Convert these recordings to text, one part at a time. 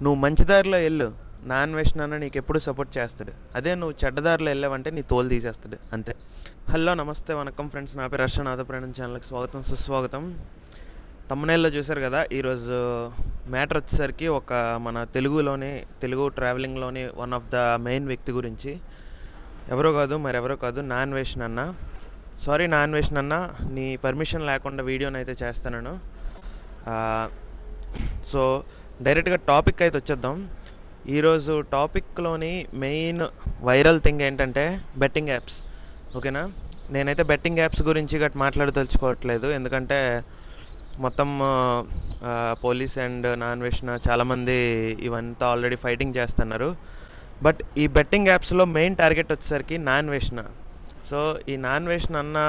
నువ్వు మంచి దారిలో వెళ్ళు, నా అన్వేషణ అన్న నీకు ఎప్పుడు సపోర్ట్ చేస్తాడు. అదే నువ్వు చెడ్డదారిలో వెళ్ళావంటే నీ తోలు తీసేస్తాడు అంతే. హలో, నమస్తే, వనకం ఫ్రెండ్స్. నా పేరు హర్ష, నాదప్రయాణం ఛానల్కి స్వాగతం, సుస్వాగతం. తమ్మునేల్లో చూశారు కదా, ఈరోజు మ్యాటర్ వచ్చేసరికి ఒక మన తెలుగు ట్రావెలింగ్లోని వన్ ఆఫ్ ద మెయిన్ వ్యక్తి గురించి. ఎవరో కాదు, మరెవరో కాదు, నా అన్వేషణ అన్న. సారీ నా అన్వేషణ అన్న, నీ పర్మిషన్ లేకుండా వీడియోని అయితే చేస్తాను. సో డైరెక్ట్గా టాపిక్ అయితే వచ్చేద్దాం. ఈరోజు టాపిక్లోని మెయిన్ వైరల్ థింగ్ ఏంటంటే బెట్టింగ్ యాప్స్. ఓకేనా, నేనైతే బెట్టింగ్ యాప్స్ గురించి గట్టి మాట్లాడదలుచుకోవట్లేదు, ఎందుకంటే మొత్తం పోలీస్ అండ్ నా అన్వేషణ చాలామంది ఇవంతా ఆల్రెడీ ఫైటింగ్ చేస్తున్నారు. బట్ ఈ బెట్టింగ్ యాప్స్లో మెయిన్ టార్గెట్ వచ్చేసరికి నా అన్వేషణ. సో ఈ నా అన్వేషణ అన్న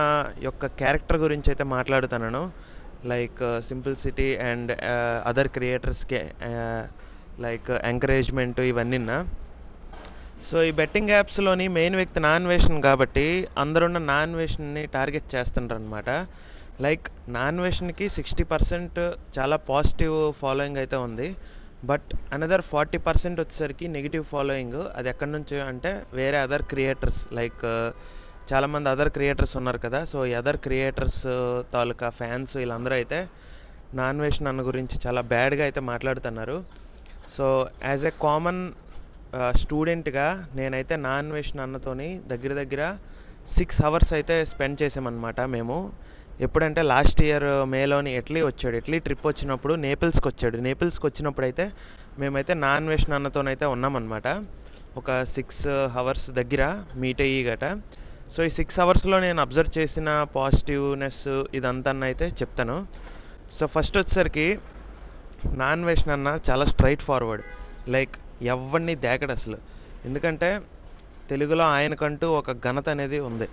యొక్క క్యారెక్టర్ గురించి అయితే మాట్లాడుతున్నాను. లైక్ సింప్లిసిటీ అండ్ అదర్ క్రియేటర్స్కి లైక్ ఎంకరేజ్మెంట్ ఇవన్నీనా. సో ఈ బెట్టింగ్ యాప్స్లోని మెయిన్ వ్యక్తి నా అన్వేషణ కాబట్టి అందరున్న నా అన్వేషణని టార్గెట్ చేస్తుంటారు అనమాట. లైక్ నా అన్వేషణకి 60% చాలా పాజిటివ్ ఫాలోయింగ్ అయితే ఉంది. బట్ అనదర్ 40% వచ్చేసరికి నెగిటివ్ ఫాలోయింగ్. అది ఎక్కడి నుంచి అంటే వేరే అదర్ క్రియేటర్స్, లైక్ చాలామంది అదర్ క్రియేటర్స్ ఉన్నారు కదా. సో ఈ అదర్ క్రియేటర్స్ తాలూకా ఫ్యాన్స్ వీళ్ళందరూ అయితే నా అన్వేషణ అన్న గురించి చాలా బ్యాడ్గా అయితే మాట్లాడుతున్నారు. సో యాజ్ ఎ కామన్ స్టూడెంట్గా నేనైతే నా అన్వేషణ అన్నతోని దగ్గర 6 hours అయితే స్పెండ్ చేసామన్నమాట మేము. ఎప్పుడంటే లాస్ట్ ఇయర్ మేలోని ఇటలీ ట్రిప్ వచ్చినప్పుడు నేపిల్స్కి వచ్చినప్పుడు అయితే మేమైతే నా అన్వేషణ అన్నతోనైతే ఉన్నామన్నమాట. ఒక 6 hours దగ్గర మీట్ అయ్యి గట. సో ఈ 6 hours నేను అబ్జర్వ్ చేసిన పాజిటివ్నెస్ ఇదంతా అయితే చెప్తాను. సో ఫస్ట్ వచ్చేసరికి నా అన్వేషణ అన్న చాలా స్ట్రైట్ ఫార్వర్డ్, లైక్ ఎవరిని దేకడు అసలు. ఎందుకంటే తెలుగులో ఆయనకంటూ ఒక ఘనత అనేది ఉంది.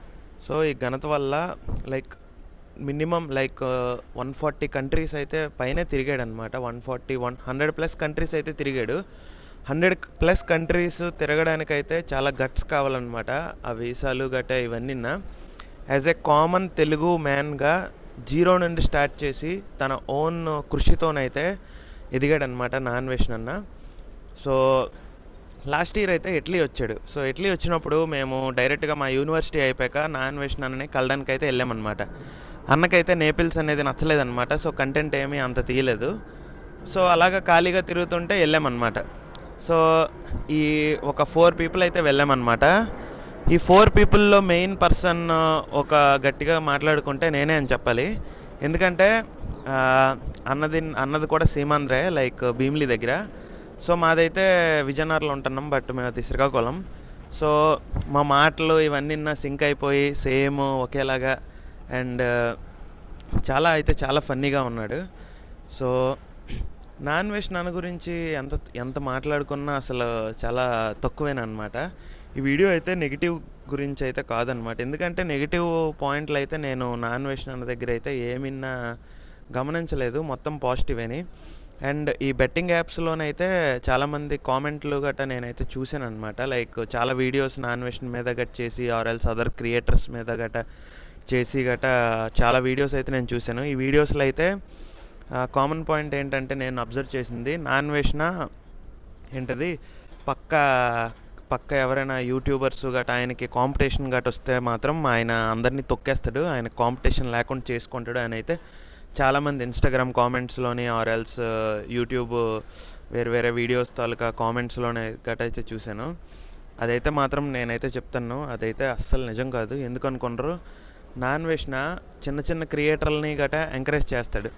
సో ఈ ఘనత వల్ల లైక్ మినిమం 140 కంట్రీస్ అయితే పైనే తిరిగాడు అనమాట. 100+ కంట్రీస్ అయితే తిరిగాడు. 100+ కంట్రీస్ తిరగడానికైతే చాలా గట్స్ కావాలన్నమాట, ఆ వీసాలు గట్ట ఇవన్నీ. యాజ్ ఏ కామన్ తెలుగు మ్యాన్గా జీరో నుండి స్టార్ట్ చేసి తన ఓన్ కృషితోనైతే ఎదిగాడనమాట నా అన్వేషణ అన్న. సో లాస్ట్ ఇయర్ అయితే ఇటలీ వచ్చాడు. సో ఇటలీ వచ్చినప్పుడు మేము డైరెక్ట్గా మా యూనివర్సిటీ అయిపోయాక నా అన్వేషణ అన్నని కలడానికి అయితే వెళ్ళామన్నమాట. అన్నకైతే నేపిల్స్ అనేది నచ్చలేదన్నమాట. సో కంటెంట్ ఏమీ అంత తీయలేదు. సో అలాగా ఖాళీగా తిరుగుతుంటే వెళ్ళామన్నమాట. సో ఈ ఒక 4 people అయితే వెళ్ళామన్నమాట. ఈ 4 peopleలో మెయిన్ పర్సన్ ఒక గట్టిగా మాట్లాడుకుంటే నేనే అని చెప్పాలి. ఎందుకంటే అన్నది కూడా సీమాంధ్రే, లైక్ భీమిలి దగ్గర. సో మాదైతే విజయనగరంలో ఉంటున్నాం, బట్ మేము అది శ్రీకాకుళం. సో మా మాటలు ఇవన్నీ సింక్ అయిపోయి సేమ్ ఒకేలాగా, అండ్ చాలా ఫన్నీగా ఉన్నాడు. సో నా అన్వేషణ అన్న గురించి ఎంత మాట్లాడుకున్నా అసలు చాలా తక్కువేనమాట. ఈ వీడియో అయితే నెగిటివ్ గురించి అయితే కాదనమాట, ఎందుకంటే నెగిటివ్ పాయింట్లు అయితే నేను నా అన్వేషణ అన్న దగ్గర అయితే ఏమిన్నా గమనించలేదు, మొత్తం పాజిటివేని. అండ్ ఈ బెట్టింగ్ యాప్స్లోనైతే చాలామంది కామెంట్లు గట్రా నేనైతే చూశాను అనమాట. లైక్ చాలా వీడియోస్ నా అన్వేషణ మీద గట్ట చేసి ఆర్ఎల్స్ అదర్ క్రియేటర్స్ మీద గట్ట చేసి గట్ట చాలా వీడియోస్ అయితే నేను చూశాను. ఈ వీడియోస్లో అయితే కామన్ పాయింట్ ఏంటంటే నేను అబ్జర్వ్ చేసింది, నా అన్వేషణ ఏంటది పక్క ఎవరైనా యూట్యూబర్స్ గట్ట ఆయనకి కాంపిటీషన్ గట్ట వస్తే మాత్రం ఆయన అందరినీ తొక్కేస్తాడు, ఆయన కాంపిటీషన్ లేకుండా చేసుకుంటాడు అని అయితే చాలామంది ఇన్స్టాగ్రామ్ కామెంట్స్లోని ఆర్ఎల్స్ యూట్యూబ్ వేరే వీడియోస్ తాలూకా కామెంట్స్లోనే గట్ట అయితే చూశాను. అదైతే మాత్రం నేనైతే చెప్తాను, అదైతే అస్సలు నిజం కాదు. ఎందుకు అనుకుంటారు, నా అన్వేషణ చిన్న క్రియేటర్లని గట్ట ఎంకరేజ్ చేస్తాడు.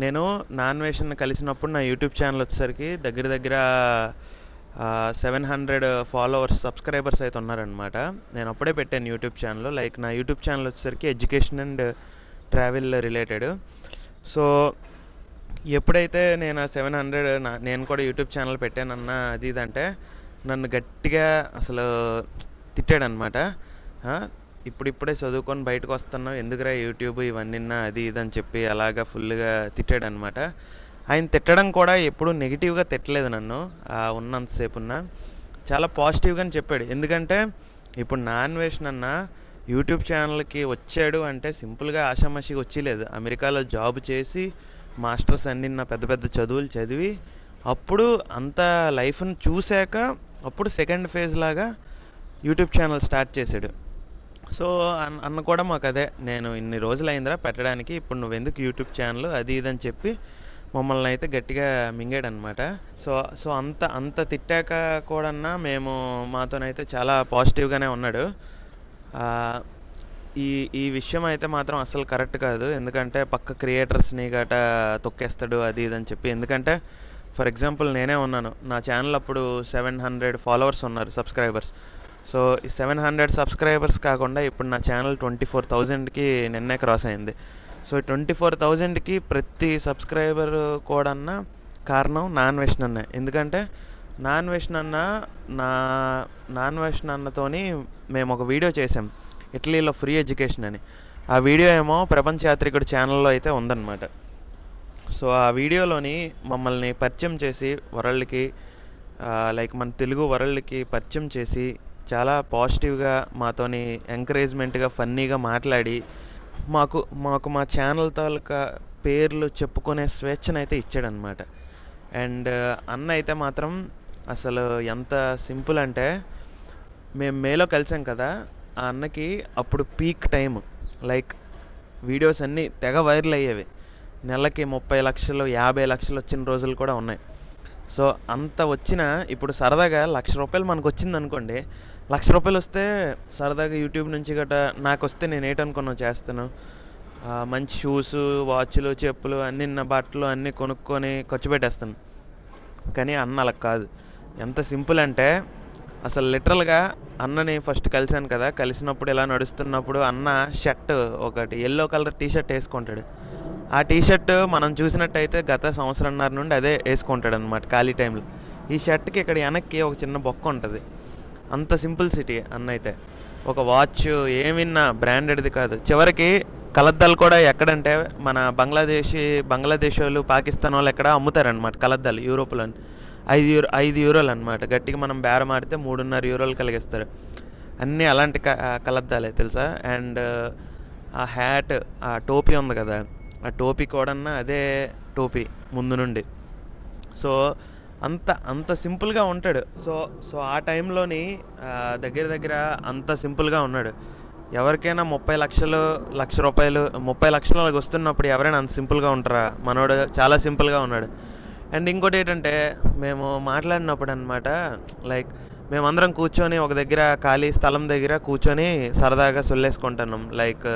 నేను నా అన్వేషణ కలిసినప్పుడు నా యూట్యూబ్ ఛానల్ వచ్చేసరికి దగ్గర 700 సబ్స్క్రైబర్స్ అయితే ఉన్నారనమాట. నేను అప్పుడే పెట్టాను యూట్యూబ్ ఛానల్. లైక్ నా యూట్యూబ్ ఛానల్ వచ్చేసరికి education and travel related. So ఎప్పుడైతే నేను 700 నేను కూడా యూట్యూబ్ ఛానల్ పెట్టానన్న అది ఇదంటే నన్ను గట్టిగా అసలు తిట్టాడనమాట. ఇప్పుడే చదువుకొని బయటకు వస్తున్నావు, ఎందుకురా యూట్యూబ్ ఇవన్నీ అది ఇదని చెప్పి అలాగా ఫుల్గా తిట్టాడనమాట. ఆయన తిట్టడం కూడా ఎప్పుడు నెగిటివ్గా తిట్టలేదు నన్ను, ఉన్నంతసేపున్న చాలా పాజిటివ్గానే చెప్పాడు. ఎందుకంటే ఇప్పుడు నా అన్వేషణ అన్న యూట్యూబ్ ఛానల్కి వచ్చాడు అంటే సింపుల్గా ఆషామాషిగా వచ్చేలేదు. అమెరికాలో జాబ్ చేసి మాస్టర్స్ అన్ని పెద్ద చదువులు చదివి అప్పుడు అంత లైఫ్ని చూశాక అప్పుడు సెకండ్ ఫేజ్ లాగా యూట్యూబ్ ఛానల్ స్టార్ట్ చేశాడు. సో అన్న కూడా మాకు అదే, నేను ఇన్ని రోజులు అయిందిరా పెట్టడానికి, ఇప్పుడు నువ్వెందుకు యూట్యూబ్ ఛానల్ అది ఇదని చెప్పి మమ్మల్ని అయితే గట్టిగా మింగాడనమాట. సో సో అంత అంత తిట్టాక కూడా మేము మాతోనైతే చాలా పాజిటివ్గానే ఉన్నాడు. ఆ, ఈ ఈ విషయం అయితే మాత్రం అస్సలు కరెక్ట్ కాదు. ఎందుకంటే పక్క క్రియేటర్స్ని గట తొక్కేస్తాడు అది ఇది అని చెప్పి. ఎందుకంటే ఫర్ ఎగ్జాంపుల్ నేనే ఉన్నాను, నా ఛానల్ అప్పుడు 700 ఫాలోవర్స్ ఉన్నారు, సబ్స్క్రైబర్స్. సో ఈ 700 సబ్స్క్రైబర్స్ కాకుండా ఇప్పుడు నా ఛానల్ 24,000కి నిన్నే క్రాస్ అయింది. సో 24,000కి ప్రతి సబ్స్క్రైబర్ కూడా కారణం నాన్ వెషన్ అన్న. ఎందుకంటే నాన్ వెషన్ అన్న నా నాన్ వెషన్ అన్నతోని మేము ఒక వీడియో చేసాం, ఇటలీలో ఫ్రీ ఎడ్యుకేషన్ అని. ఆ వీడియో ఏమో ప్రపంచ యాత్రికుడు ఛానల్లో అయితే ఉందన్నమాట. సో ఆ వీడియోలోని మమ్మల్ని పరిచయం చేసి వరల్డ్కి, లైక్ మన తెలుగు వరల్డ్కి పరిచయం చేసి చాలా పాజిటివ్గా మాతోని ఎంకరేజ్మెంట్గా ఫన్నీగా మాట్లాడి మాకు మాకు మా ఛానల్ తాలూకా పేర్లు చెప్పుకునే స్వేచ్ఛనైతే ఇచ్చాడనమాట. అండ్ అన్న అయితే మాత్రం అసలు ఎంత సింపుల్ అంటే, మేము మేలో కలిసాం కదా, ఆ అన్నకి అప్పుడు పీక్ టైం, లైక్ వీడియోస్ అన్నీ తెగ వైరల్ అయ్యేవి. నెలకి 30 లక్షలు 50 లక్షలు వచ్చిన రోజులు కూడా ఉన్నాయి. సో అంత వచ్చినా ఇప్పుడు సరదాగా ₹1,00,000 మనకు వచ్చింది అనుకోండి, ₹1,00,000 వస్తే సరదాగా యూట్యూబ్ నుంచి గట్రా నాకు వస్తే నేను ఏంటనుకున్నాను చేస్తాను, మంచి షూస్, వాచ్లు, చెప్పులు అన్నీ, నా బట్టలు అన్నీ కొనుక్కొని ఖర్చు పెట్టేస్తాను. కానీ అన్న అలా కాదు. ఎంత సింపుల్ అంటే, అసలు లిటరల్గా అన్నని ఫస్ట్ కలిశాను కదా, కలిసినప్పుడు ఇలా నడుస్తున్నప్పుడు అన్న షర్ట్ ఒకటి ఎల్లో కలర్ టీషర్ట్ వేసుకుంటాడు. ఆ టీషర్ట్ మనం చూసినట్టయితే గత సంవత్సరంన్నర నుండి అదే వేసుకుంటాడు అనమాట ఖాళీ టైంలో. ఈ షర్ట్కి ఇక్కడ వెనక్కి ఒక చిన్న బొక్క ఉంటుంది. అంత సింపుల్ సిటీ అన్న అయితే. ఒక వాచ్ ఏమిన్నా బ్రాండెడ్ది కాదు. చివరికి కలద్దాలు కూడా ఎక్కడంటే మన బంగ్లాదేశ్ వాళ్ళు, పాకిస్తాన్ వాళ్ళు ఎక్కడ అమ్ముతారనమాట కలద్దాలు యూరోప్లో. €5 అనమాట. గట్టిగా మనం బేరం ఆడితే €3.5 కలిగిస్తారు. అన్నీ అలాంటి కలద్దాలే తెలుసా. అండ్ ఆ హ్యాట్, ఆ టోపీ ఉంది కదా, ఆ టోపీ కూడా అదే టోపీ ముందు నుండి. సో అంత అంత సింపుల్గా ఉంటాడు. సో సో ఆ టైంలోని దగ్గర దగ్గర అంత సింపుల్గా ఉన్నాడు. ఎవరికైనా 30 లక్షలు, ₹1,00,000, 30 లక్షలు అలాగ వస్తున్నప్పుడు ఎవరైనా అంత సింపుల్గా ఉంటారా? మనోడు చాలా సింపుల్గా ఉన్నాడు. అండ్ ఇంకోటి ఏంటంటే, మేము మాట్లాడినప్పుడు అనమాట, లైక్ మేమందరం కూర్చొని ఒక దగ్గర ఖాళీ స్థలం దగ్గర కూర్చొని సరదాగా సొల్లేసుకుంటున్నాం. లైక్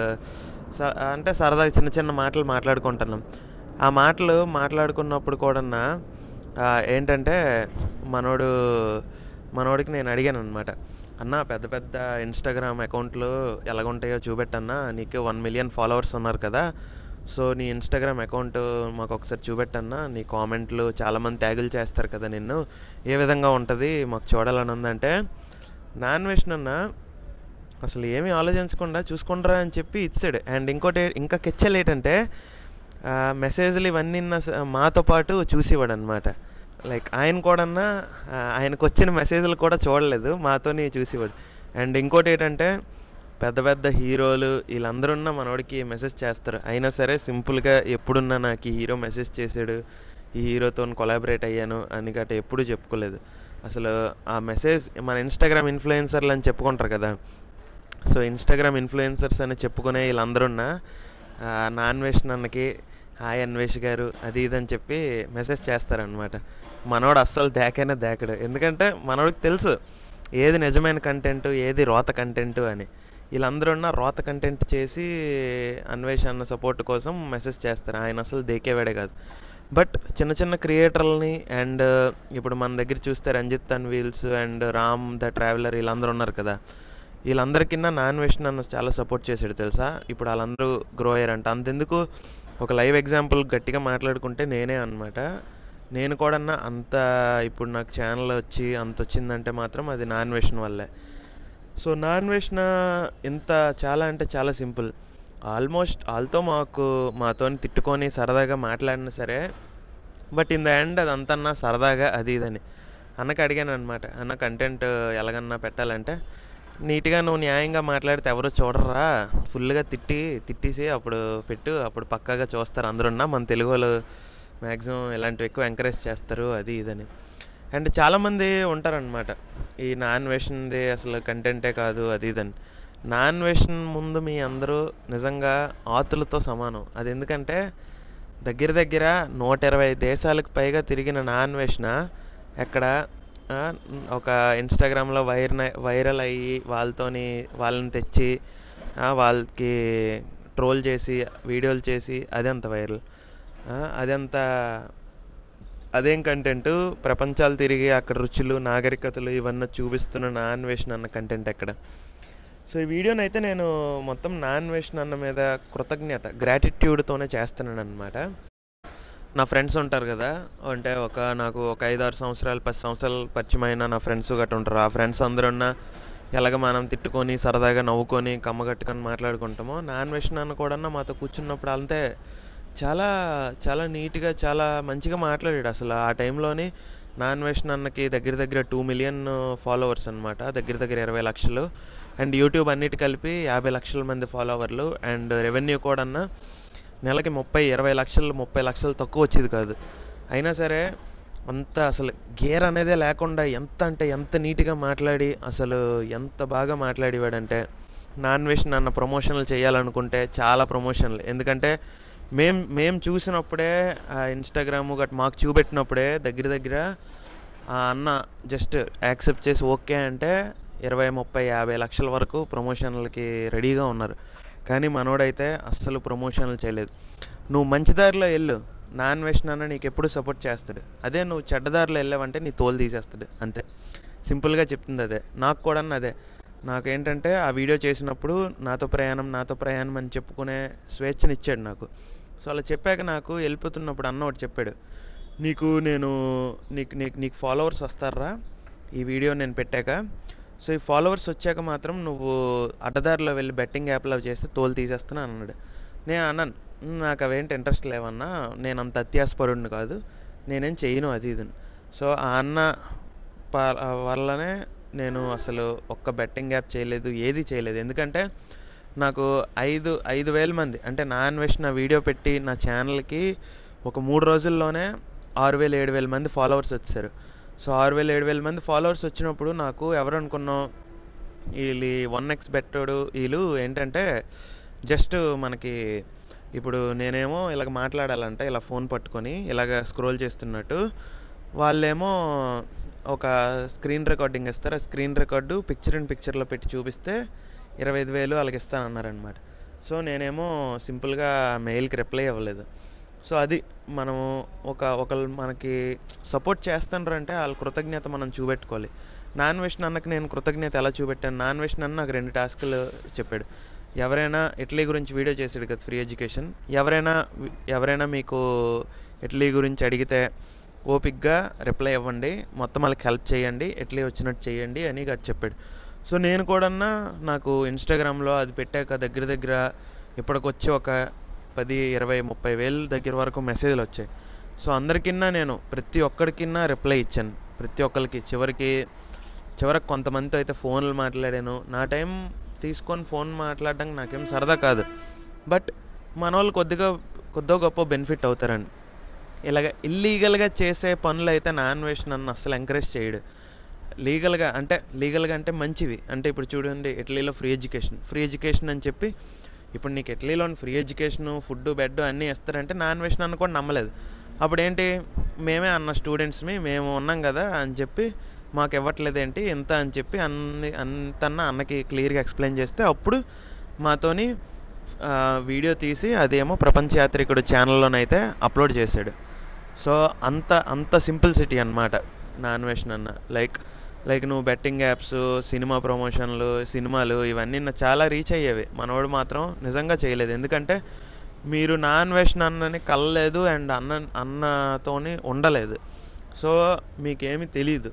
అంటే సరదాగా చిన్న చిన్న మాటలు మాట్లాడుకుంటున్నాం. ఆ మాటలు మాట్లాడుకున్నప్పుడు కూడా ఏంటంటే మనోడికి నేను అడిగాను అనమాట, అన్న పెద్ద పెద్ద ఇన్స్టాగ్రామ్ అకౌంట్లు ఎలాగుంటాయో చూపెట్టన్నా, నీకు 1 మిలియన్ ఫాలోవర్స్ ఉన్నారు కదా, సో నీ ఇన్స్టాగ్రామ్ అకౌంట్ మాకు ఒకసారి చూపెట్టన్నా, నీ కామెంట్లు చాలామంది ట్యాగులు చేస్తారు కదా నిన్ను, ఏ విధంగా ఉంటుంది మాకు చూడాలని ఉందంటే, నాన్ వెషన్ అన్న అసలు ఏమీ ఆలోచించకుండా చూసుకుంటారా అని చెప్పి ఇచ్చాడు. అండ్ ఇంకోటి ఇంకా కెచ్చలు ఏంటంటే, మెసేజ్లు ఇవన్నీ మాతో పాటు చూసేవాడు అనమాట. లైక్ ఆయన కూడా ఆయనకు వచ్చిన మెసేజ్లు కూడా చూడలేదు, మాతోని చూసేవాడు. అండ్ ఇంకోటి ఏంటంటే, పెద్ద పెద్ద హీరోలు వీళ్ళందరూ మనోడికి మెసేజ్ చేస్తారు, అయినా సరే సింపుల్గా ఎప్పుడున్నా నాకు ఈ హీరో మెసేజ్ చేశాడు, ఈ హీరోతో కొలాబరేట్ అయ్యాను అని గట్రా ఎప్పుడూ చెప్పుకోలేదు. అసలు ఆ మెసేజ్ మన ఇన్స్టాగ్రామ్ ఇన్ఫ్లుయెన్సర్లు అని చెప్పుకుంటారు కదా, సో ఇన్స్టాగ్రామ్ ఇన్ఫ్లుయెన్సర్స్ అని చెప్పుకునే వీళ్ళందరూ నాన్ వెషన్ అన్నకి హాయ్ అన్వేష్ గారు అది ఇది అని చెప్పి మెసేజ్ చేస్తారనమాట. మనోడు అస్సలు దేకడు. ఎందుకంటే మనోడికి తెలుసు ఏది నిజమైన కంటెంట్, ఏది రోత కంటెంట్ అని. వీళ్ళందరూ రోత కంటెంట్ చేసి అన్వేష్ అన్న సపోర్ట్ కోసం మెసేజ్ చేస్తారు. ఆయన అసలు దేకేవాడే కాదు. బట్ చిన్న చిన్న క్రియేటర్లని అండ్ ఇప్పుడు మన దగ్గర చూస్తే Ranjith on wheels and Ram the traveller వీళ్ళందరూ ఉన్నారు కదా, వీళ్ళందరికీ నాన్ వెషన్ అన్న చాలా సపోర్ట్ చేశాడు తెలుసా. ఇప్పుడు వాళ్ళందరూ గ్రో అయ్యారంట. అంతెందుకు, ఒక లైవ్ ఎగ్జాంపుల్ గట్టిగా మాట్లాడుకుంటే నేనే అనమాట. నేను కూడా అంత ఇప్పుడు నాకు ఛానల్ వచ్చి అంత వచ్చిందంటే మాత్రం అది నాన్ వెషన్ వల్లే. సో నాన్ వెషన్ ఇంత చాలా అంటే చాలా సింపుల్. ఆల్మోస్ట్ వాళ్ళతో మాతో తిట్టుకొని సరదాగా మాట్లాడినా సరే, బట్ ఇన్ ద ఎండ్ అదంతా సరదాగా అది ఇదని. అన్నకి అడిగాను అనమాట, అన్న కంటెంట్ ఎలాగన్నా పెట్టాలంటే, నీట్గా నువ్వు న్యాయంగా మాట్లాడితే ఎవరు చూడరా, ఫుల్గా తిట్టేసి అప్పుడు పెట్టు, అప్పుడు పక్కాగా చూస్తారు అందరున్నా మన తెలుగు వాళ్ళు మ్యాక్సిమం ఇలాంటివి ఎక్కువ ఎంకరేజ్ చేస్తారు అది ఇదని. అండ్ చాలామంది ఉంటారనమాట, ఈ నాన్ వెజ్ది అసలు కంటెంటే కాదు అది ఇదని. నాన్ వెజ్ ముందు మీ అందరూ నిజంగా ఆతులతో సమానం. అది ఎందుకంటే దగ్గర దగ్గర 120 దేశాలకు పైగా తిరిగిన నాన్ వెజ్న ఎక్కడ ఆ, ఒక ఇన్స్టాగ్రామ్లో వైరల్ అయ్యి వాళ్ళని తెచ్చి వాళ్ళకి ట్రోల్ చేసి వీడియోలు చేసి అదంత వైరల్, అదంత అదేం కంటెంట్. ప్రపంచాలు తిరిగి అక్కడ రుచులు నాగరికతలు ఇవన్నీ చూపిస్తున్న నాన్ వెజ్ అన్న కంటెంట్ ఎక్కడ. సో ఈ వీడియోని అయితే నేను మొత్తం నాన్ వెజ్ అన్న మీద గ్రాటిట్యూడ్తోనే చేస్తున్నాను అనమాట. నా ఫ్రెండ్స్ ఉంటారు కదా, అంటే నాకు ఒక 5-6 సంవత్సరాలు 10 సంవత్సరాలు పరిచయమైన నా ఫ్రెండ్స్ గట్రా ఉంటారు. ఆ ఫ్రెండ్స్ అందరున్న ఎలాగ మనం తిట్టుకొని సరదాగా నవ్వుకొని కమ్మగట్టుకొని మాట్లాడుకుంటామో, నాన్ వెజ్ అన్న కూడా మాతో కూర్చున్నప్పుడు అంతే చాలా చాలా నీట్గా చాలా మంచిగా మాట్లాడాడు. అసలు ఆ టైంలోని నాన్ వెజ్ అన్నకి దగ్గర దగ్గర 2 మిలియన్ ఫాలోవర్స్ అనమాట, దగ్గర దగ్గర 20 లక్షలు. అండ్ యూట్యూబ్ అన్నిటి కలిపి 50 లక్షల మంది ఫాలోవర్లు. అండ్ రెవెన్యూ కూడా నెలకి 20 లక్షలు 30 లక్షలు తక్కువ వచ్చేది కాదు. అయినా సరే అంత అసలు గేర్ అనేదే లేకుండా ఎంత నీట్గా మాట్లాడి అసలు ఎంత బాగా మాట్లాడేవాడంటే, నాన్ వెజ్ అన్న ప్రమోషన్లు చేయాలనుకుంటే చాలా ప్రమోషన్లు. ఎందుకంటే మేము చూసినప్పుడే ఆ ఇన్స్టాగ్రామ్ గట్ మాకు చూపెట్టినప్పుడే దగ్గర దగ్గర ఆ అన్న జస్ట్ యాక్సెప్ట్ చేసి ఓకే అంటే 20, 30, 50 లక్షల వరకు ప్రమోషన్లకి రెడీగా ఉన్నారు. కానీ మనోడైతే అస్సలు ప్రమోషన్లు చేయలేదు. నువ్వు మంచి దారిలో వెళ్ళు, నాన్ వెజ్ అన్న నీకు ఎప్పుడు సపోర్ట్ చేస్తాడు. అదే నువ్వు చెడ్డదారిలో వెళ్ళావంటే నీ తోలు తీసేస్తాడు అంతే. సింపుల్గా చెప్తుంది అదే. నాకు కూడా అదే. నాకేంటంటే ఆ వీడియో చేసినప్పుడు నాతో ప్రయాణం అని చెప్పుకునే స్వేచ్ఛనిచ్చాడు నాకు. సో అలా చెప్పాక నాకు వెళ్ళిపోతున్నప్పుడు అన్న ఒకటి చెప్పాడు, నీకు ఫాలోవర్స్ వస్తారా ఈ వీడియో నేను పెట్టాక. సో ఈ ఫాలోవర్స్ వచ్చాక మాత్రం నువ్వు అడ్డదారిలో వెళ్ళి బెట్టింగ్ యాప్లో చేస్తే తోలు తీసేస్తాను అన్నాడు. నేను అన్నాను, నాకు అవేంటి ఇంట్రెస్ట్ లేవన్నా, నేను అంత అత్యాసపరుడిని కాదు, నేనేం చెయ్యను అది ఇది. సో ఆ అన్న వల్లనే నేను అసలు ఒక్క బెట్టింగ్ యాప్ చేయలేదు, ఏది చేయలేదు. ఎందుకంటే నాకు 5,000 మంది అంటే నాన్ వెజ్ నా వీడియో పెట్టి నా ఛానల్కి ఒక 3 రోజుల్లోనే 6,000-7,000 మంది ఫాలోవర్స్ వచ్చారు. సో 6,000-7,000 మంది ఫాలోవర్స్ వచ్చినప్పుడు నాకు ఎవరు అనుకున్నాం, వీళ్ళు 1x బెట్టోడు వీళ్ళు ఏంటంటే జస్ట్ మనకి ఇప్పుడు నేనేమో ఇలాగ మాట్లాడాలంటే ఇలా ఫోన్ పట్టుకొని ఇలాగ స్క్రోల్ చేస్తున్నట్టు, వాళ్ళేమో ఒక స్క్రీన్ రికార్డింగ్ ఇస్తారు. ఆ స్క్రీన్ రికార్డు పిక్చర్లో పెట్టి చూపిస్తే 25,000 వాళ్ళకి ఇస్తానన్నారనమాట. సో నేనేమో సింపుల్గా మెయిల్కి రిప్లై ఇవ్వలేదు. సో అది మనము ఒకళ్ళు మనకి సపోర్ట్ చేస్తారంటే వాళ్ళ కృతజ్ఞత మనం చూపెట్టుకోవాలి. నాన్ వెజ్ అన్నకి నేను కృతజ్ఞత ఎలా చూపెట్టాను, నాన్ వెజ్ అన్న నాకు 2 టాస్కులు చెప్పాడు. ఎవరైనా ఇటలీ గురించి వీడియో చేసాడు కదా, ఫ్రీ ఎడ్యుకేషన్. ఎవరైనా మీకు ఇటలీ గురించి అడిగితే ఓపిక్గా రిప్లై ఇవ్వండి, మొత్తం వాళ్ళకి హెల్ప్ చేయండి, ఇటలీ వచ్చినట్టు చేయండి అని గట్టి చెప్పాడు. సో నేను కూడా నాకు ఇన్స్టాగ్రామ్లో అది పెట్టాక దగ్గర దగ్గర ఇప్పటికొచ్చి ఒక 10, 20, 30 వేలు దగ్గర వరకు మెసేజ్లు వచ్చాయి. సో అందరికిన్నా నేను ప్రతి ఒక్కడికిన్నా రిప్లై ఇచ్చాను, ప్రతి ఒక్కరికి. చివరికి కొంతమందితో అయితే ఫోన్లు మాట్లాడాను. నా టైం తీసుకొని ఫోన్ మాట్లాడడానికి నాకేం సరదా కాదు, బట్ మన వాళ్ళు కొద్దిగా గొప్ప బెనిఫిట్ అవుతారండి. ఇలాగ ఇల్లీగల్గా చేసే పనులు అయితే నాన్ వెజ్ నన్ను అస్సలు ఎంకరేజ్ చేయడు. లీగల్గా అంటే మంచివి. అంటే ఇప్పుడు చూడండి, ఇటలీలో ఫ్రీ ఎడ్యుకేషన్ అని చెప్పి ఇప్పుడు నీకు ఇటలీలో ఫ్రీ ఎడ్యుకేషను, ఫుడ్, బెడ్ అన్నీ ఇస్తారంటే నాన్ వెజ్ నన్ను కూడా నమ్మలేదు. అప్పుడు ఏంటి, మేమే అన్న స్టూడెంట్స్మి మేము ఉన్నాం కదా అని చెప్పి మాకు ఇవ్వట్లేదేంటి ఎంత అని చెప్పి అంతన్నా అన్నకి క్లియర్గా ఎక్స్ప్లెయిన్ చేస్తే అప్పుడు మాతోని వీడియో తీసి అదేమో ప్రపంచ యాత్రికుడు ఛానల్లోనైతే అప్లోడ్ చేశాడు. సో అంత సింప్లిసిటీ అన్నమాట నాన్ వెజ్ అన్న. లైక్ నువ్వు బెట్టింగ్ యాప్స్, సినిమా ప్రమోషన్లు, సినిమాలు ఇవన్నీ చాలా రీచ్ అయ్యేవి. మనోడు మాత్రం నిజంగా చేయలేదు. ఎందుకంటే మీరు నాన్ వెజ్ అన్నని కలలేదు అండ్ అన్నతోని ఉండలేదు. సో మీకేమీ తెలీదు.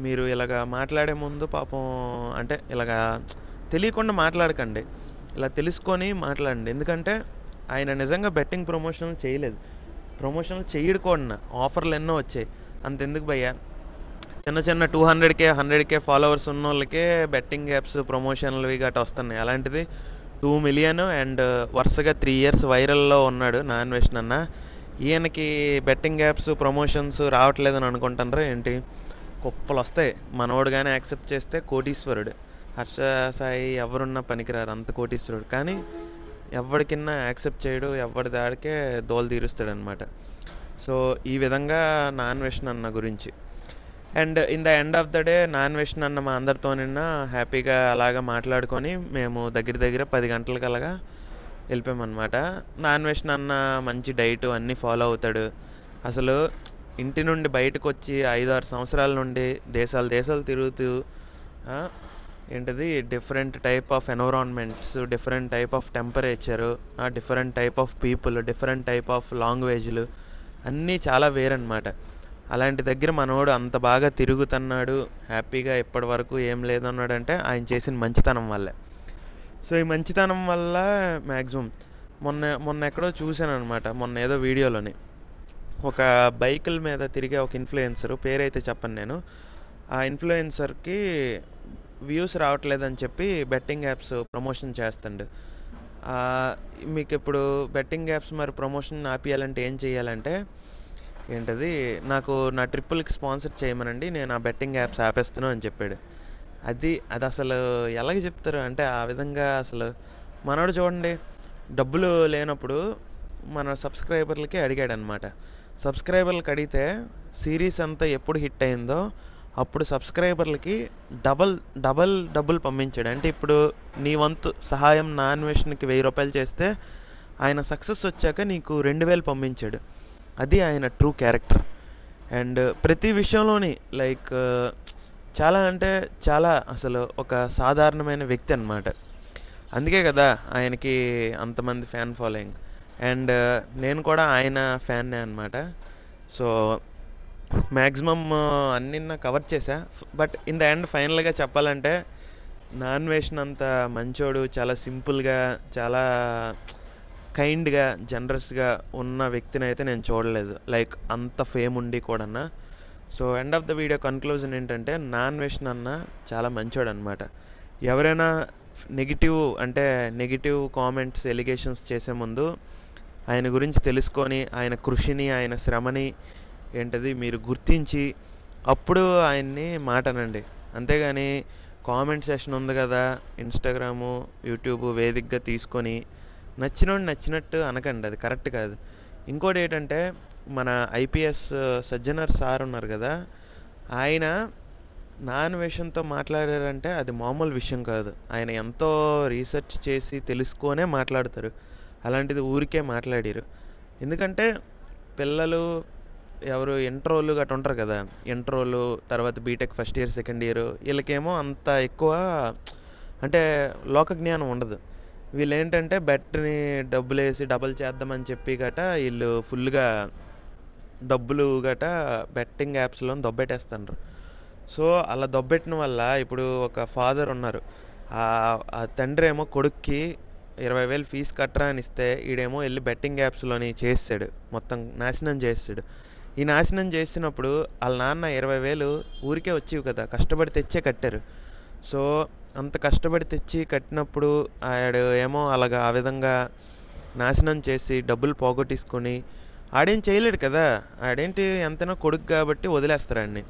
మీరు ఇలాగా మాట్లాడే ముందు పాపం అంటే ఇలాగా తెలియకుండా మాట్లాడకండి, ఇలా తెలుసుకొని మాట్లాడండి. ఎందుకంటే ఆయన నిజంగా బెట్టింగ్ ప్రమోషన్లు చేయలేదు, ప్రమోషన్లు చేయడుకోండి, ఆఫర్లు ఎన్నో వచ్చాయి. అంతెందుకు భయ్యా, చిన్న 200K 100K ఫాలోవర్స్ ఉన్న వాళ్ళకే బెట్టింగ్ యాప్స్ ప్రమోషన్లు గట్రా వస్తున్నాయి. అలాంటిది 2 మిలియన్ అండ్ వరుసగా 3 years వైరల్లో ఉన్నాడు నాన్ వెజ్ అన్న. ఈయనకి బెట్టింగ్ యాప్స్ ప్రమోషన్స్ రావట్లేదని అనుకుంటున్నారా ఏంటి? కుప్పలు వస్తాయి. మనోడు కానీ యాక్సెప్ట్ చేస్తే కోటీశ్వరుడు. హర్ష సాయి ఎవరున్నా పనికిరారు, అంత కోటీశ్వరుడు. కానీ ఎవరికిన్నా యాక్సెప్ట్ చేయడు, ఎవరి దాడికే దోలు తీరుస్తాడు అనమాట. సో ఈ విధంగా నాన్ వెషన్ అన్న గురించి. And in the end of the day నాన్ వెషన్ అన్న మా అందరితో నిన్న హ్యాపీగా అలాగా మాట్లాడుకొని మేము దగ్గర దగ్గర 10 గంటలకు అలాగా వెళ్ళిపోయామన్నమాట. నాన్ వెషన్ అన్న మంచి డైట్ అన్నీ ఫాలో అవుతాడు. అసలు ఇంటి నుండి బయటకు వచ్చి 5-6 సంవత్సరాల నుండి దేశాలు దేశాలు తిరుగుతూ ఆ, ఏంటిది different type of environments, different type of temperature, different type of people, different type of లాంగ్వేజ్లు అన్నీ చాలా వేరనమాట. అలాంటి దగ్గర మనోడు అంత బాగా తిరుగుతున్నాడు, హ్యాపీగా ఇప్పటి వరకు ఏం లేదన్నాడంటే ఆయన చేసిన మంచితనం వల్లే. సో ఈ మంచితనం వల్ల మ్యాక్సిమం మొన్న మొన్న ఎక్కడో చూశాను అనమాట, మొన్న ఏదో వీడియోలోని ఒక బైకుల మీద తిరిగే ఒక ఇన్ఫ్లుయెన్సర్, పేరైతే చెప్పను నేను, ఆ ఇన్ఫ్లుయెన్సర్కి వ్యూస్ రావట్లేదని చెప్పి బెట్టింగ్ యాప్స్ ప్రమోషన్ చేస్తాడు. ఆ, మీకు ఇప్పుడు బెట్టింగ్ యాప్స్ మరి ప్రమోషన్ ఆపియాలంటే ఏం చేయాలంటే ఏంటది, నాకు నా ట్రిప్పులకి స్పాన్సర్ చేయమనండి, నేను ఆ బెట్టింగ్ యాప్స్ ఆపేస్తాను అని చెప్పాడు. అది అది అసలు ఎలాగ చెప్తారు అంటే ఆ విధంగా అసలు మనోడు చూడండి, డబ్బులు లేనప్పుడు మన సబ్స్క్రైబర్లకి అడిగాడనమాట. సబ్స్క్రైబర్లకి అడిగితే సిరీస్ అంతా ఎప్పుడు హిట్ అయిందో అప్పుడు సబ్స్క్రైబర్లకి డబల్ డబల్ డబ్బులు పంపించాడు. అంటే ఇప్పుడు నీ వంతు సహాయం నాన్ వెషన్కి 1000 రూపాయలు చేస్తే ఆయన సక్సెస్ వచ్చాక నీకు 2000 పంపించాడు. అది ఆయన ట్రూ క్యారెక్టర్. అండ్ ప్రతి విషయంలోని లైక్ చాలా అంటే చాలా అసలు ఒక సాధారణమైన వ్యక్తి అన్నమాట. అందుకే కదా ఆయనకి అంతమంది ఫ్యాన్ ఫాలోయింగ్. అండ్ నేను కూడా ఆయన ఫ్యాన్నే అనమాట. సో మ్యాక్సిమమ్ అన్ని కవర్ చేశా. బట్ ఇన్ ద ఎండ్ ఫైనల్గా చెప్పాలంటే నాన్ వేషన్ అంత మంచోడు, చాలా సింపుల్గా, చాలా కైండ్గా, జనరస్గా ఉన్న వ్యక్తిని అయితే నేను చూడలేదు, లైక్ అంత ఫేమ్ ఉండి కూడా. So end of the video conclusion ఏంటంటే నాన్ వెషన్ అన్న చాలా మంచోడు అనమాట. ఎవరైనా నెగిటివ్ అంటే నెగిటివ్ కామెంట్స్, ఎలిగేషన్స్ చేసే ముందు ఆయన గురించి తెలుసుకొని ఆయన కృషిని, ఆయన శ్రమని ఏంటది మీరు గుర్తించి అప్పుడు ఆయన్ని మాటనండి. అంతేగాని కామెంట్ సెషన్ ఉంది కదా ఇన్స్టాగ్రాము, యూట్యూబ్ వేదికగా తీసుకొని నచ్చినోడు నచ్చినట్టు అనకండి, అది కరెక్ట్ కాదు. ఇంకోటి ఏంటంటే మన ఐపీఎస్ సజ్జనర్ సార్ ఉన్నారు కదా, ఆయన నాన్ వేషంతో మాట్లాడారంటే అది మామూలు విషయం కాదు. ఆయన ఎంతో రీసెర్చ్ చేసి తెలుసుకొనే మాట్లాడతారు. అలాంటిది ఊరికే మాట్లాడారు. ఎందుకంటే పిల్లలు ఎవరు ఇంట్రోలు గట్రా ఉంటారు కదా, ఇంట్రోలు తర్వాత BTech first year second year, వీళ్ళకేమో అంత ఎక్కువ అంటే లోక జ్ఞానం ఉండదు. వీళ్ళు ఏంటంటే బెట్ని డబ్బులు వేసి డబుల్ చేద్దామని చెప్పి గట వీళ్ళు ఫుల్గా డబ్బులు గట బెట్టింగ్ యాప్స్లో దొబ్బెట్టేస్తున్నారు. సో అలా దొబ్బెట్టిన వల్ల ఇప్పుడు ఒక ఫాదర్ ఉన్నారు, ఆ తండ్రి ఏమో కొడుక్కి 20,000 ఫీజు కట్టరా అని ఇస్తే ఈడేమో వెళ్ళి బెట్టింగ్ యాప్స్లోని చేసాడు, మొత్తం నాశనం చేసాడు. ఈ నాశనం చేసినప్పుడు వాళ్ళ నాన్న 20,000 ఊరికే వచ్చేవి కదా, కష్టపడి తెచ్చే కట్టారు. సో అంత కష్టపడి తెచ్చి కట్టినప్పుడు ఆడు ఏమో అలాగా ఆ విధంగా నాశనం చేసి డబ్బులు పోగొట్టేసుకొని ఆడేం చేయలేడు కదా. ఆడేంటి ఎంతైనా కొడుకు కాబట్టి వదిలేస్తారు ఆడిని.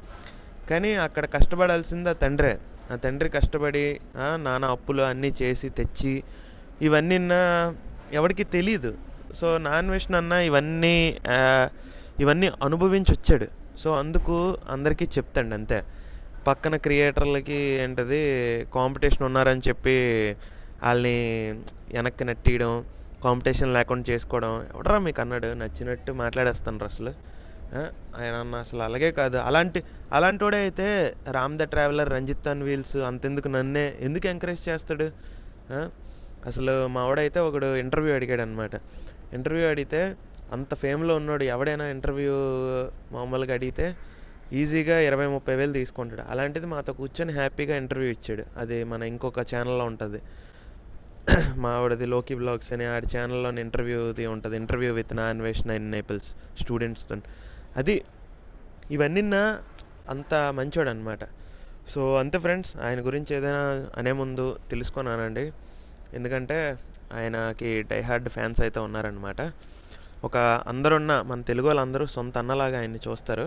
కానీ అక్కడ కష్టపడాల్సింది ఆ తండ్రే. ఆ తండ్రి కష్టపడి నానా అప్పులు అన్నీ చేసి తెచ్చి ఇవన్నీ ఎవరికి తెలీదు. సో నాన్ వెషన్ అన్న ఇవన్నీ అనుభవించి వచ్చాడు. సో అందుకు అందరికీ చెప్తాండి అంతే. పక్కన క్రియేటర్లకి ఏంటది కాంపిటీషన్ ఉన్నారని చెప్పి వాళ్ళని వెనక్కి నెట్టేయడం, కాంపిటీషన్ లేకుండా చేసుకోవడం, ఎవడరా మీకు అన్నాడు నచ్చినట్టు మాట్లాడేస్తాను అసలు. ఆయన అన్న అసలు అలాగే కాదు. అలాంటోడే అయితే Ram the traveller, Ranjith on wheels అంతెందుకు నన్నే ఎందుకు ఎంకరేజ్ చేస్తాడు? అసలు మా వాడైతే ఒకడు ఇంటర్వ్యూ అడిగాడు అనమాట. ఇంటర్వ్యూ అడిగితే అంత ఫేమ్లో ఉన్నాడు ఎవడైనా ఇంటర్వ్యూ మామూలుగా అడిగితే ఈజీగా 20-30 వేలు తీసుకుంటాడు. అలాంటిది మాతో కూర్చొని హ్యాపీగా ఇంటర్వ్యూ ఇచ్చాడు. అది మన ఇంకొక ఛానల్లో ఉంటుంది, మా ఆవిడది లోకి బ్లాగ్స్ అని, ఆడి ఛానల్లో ఇంటర్వ్యూది ఉంటుంది, ఇంటర్వ్యూ విత్ నాన్ వేషన్ ఇన్ నేపిల్స్ స్టూడెంట్స్తో. అది ఇవన్నీ అంత మంచోడు అనమాట. సో అంతే ఫ్రెండ్స్, ఆయన గురించి ఏదైనా అనే ముందు తెలుసుకొని అనండి, ఎందుకంటే ఆయనకి డైహార్డ్ ఫ్యాన్స్ అయితే ఉన్నారనమాట. ఒక అందరున్న మన తెలుగు వాళ్ళందరూ సొంత అన్నలాగా ఆయన్ని చూస్తారు.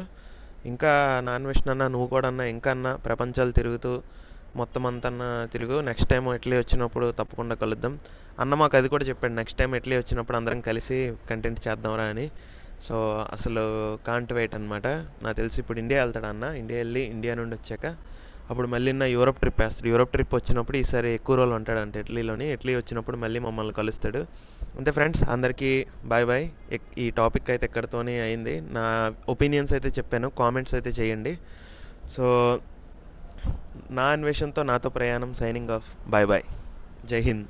ఇంకా నాన్ వెజ్ అన్న నువ్వు కూడా అన్న ఇంకా అన్న ప్రపంచాలు తిరుగుతూ మొత్తం అంతన్నా తిరుగు. నెక్స్ట్ టైం ఇటలీ వచ్చినప్పుడు తప్పకుండా కలుద్దాం. అన్న మాకు అది కూడా చెప్పాడు, నెక్స్ట్ టైం ఇటలీ వచ్చినప్పుడు అందరం కలిసి కంటెంట్ చేద్దాంరా అని. సో అసలు కాంట్ వెయిట్ అనమాట. నాకు తెలిసి ఇప్పుడు ఇండియా వెళ్తాడు అన్న. ఇండియా వెళ్ళి ఇండియా నుండి వచ్చాక అప్పుడు మళ్ళీ నా యూరోప్ ట్రిప్ వేస్తాడు. యూరోప్ ట్రిప్ వచ్చినప్పుడు ఈసారి ఎక్కువ రోజులు ఉంటాడంట ఇటలీలోని. ఇటలీ వచ్చినప్పుడు మళ్ళీ మమ్మల్ని కలుస్తాడు. అంతే ఫ్రెండ్స్, అందరికీ బాయ్ బాయ్. ఈ టాపిక్ అయితే ఎక్కడితోనే అయింది. నా ఒపీనియన్స్ అయితే చెప్పాను, కామెంట్స్ అయితే చేయండి. సో నా అన్వేషణతో నాతో ప్రయాణం, సైనింగ్ ఆఫ్. Bye bye. జై హింద్.